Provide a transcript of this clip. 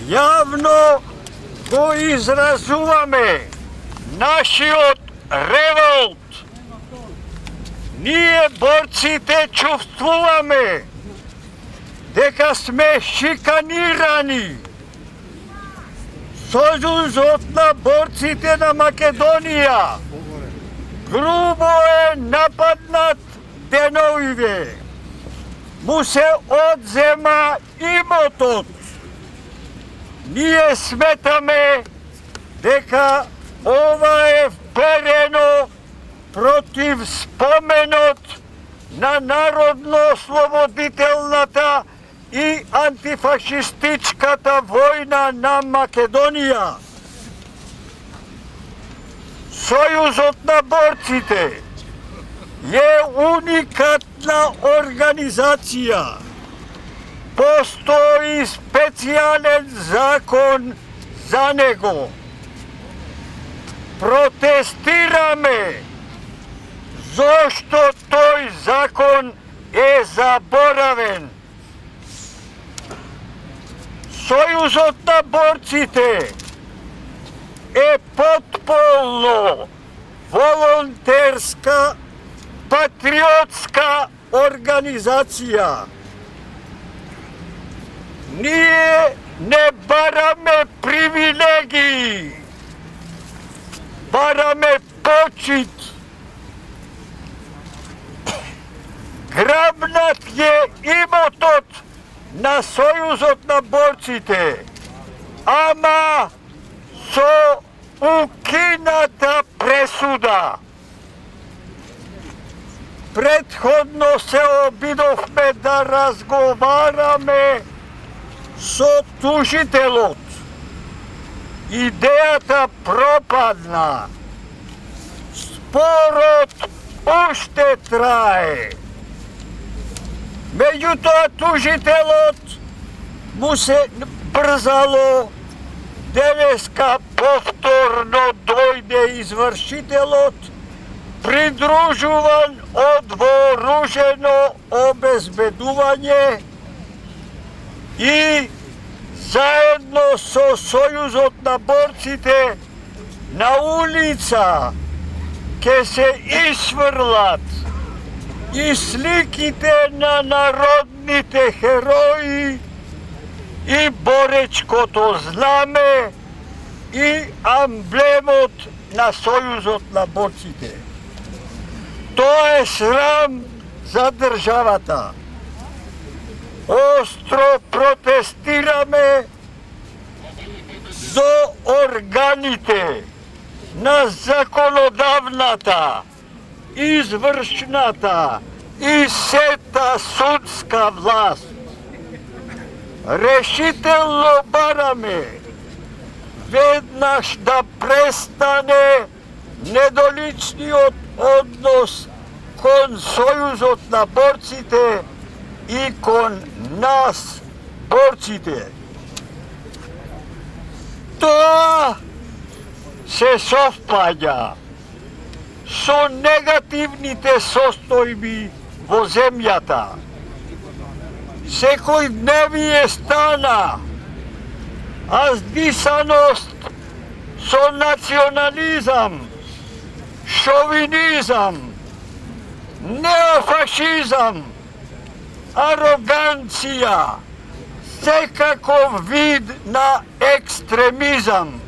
Јавно го изразуваме нашиот револт. Ние борците чувствуваме дека сме шиканирани. Сојузот на борците на Македонија грубо е нападнат деновиве. Му се одзема имотот. Ние сметаме дека ова е вперено против споменот на народно-ослободителната и антифашистичката војна на Македонија. Сојузот на борците е уникатна организација. Постои специјален закон за него. Протестираме зошто тој закон е заборавен. Сојузот на борците е потполно волонтерска патриотска организација. Ние не бараме привилегии, бараме почит. Грабнат е имотот на Сојузот на борците, ама со укината пресуда. Претходно се обидовме да разговараме со тужителот. Идејата пропадна. Спорот уште трае. Меѓутоа тужителот му се брзало, денеска повторно дојде извршителот, придружуван од вооружено обезбедување и заедно со Сојузот на борците на улица ке се исфрлат и сликите на народните херои и боречкото знаме и амблемот на Сојузот на борците. Тоа е срам за државата. Остро протестираме до органите на законодавната, извршната и сета судска власт. Решително бараме веднаш да престане недоличниот однос кон Сојузот на борците и кон нас, борците. Тоа се совпаѓа со негативните состојби во земјата. Секојдневие стана, а здисаност со национализам, шовинизам, неофашизам, ароганција, секаков вид на екстремизам.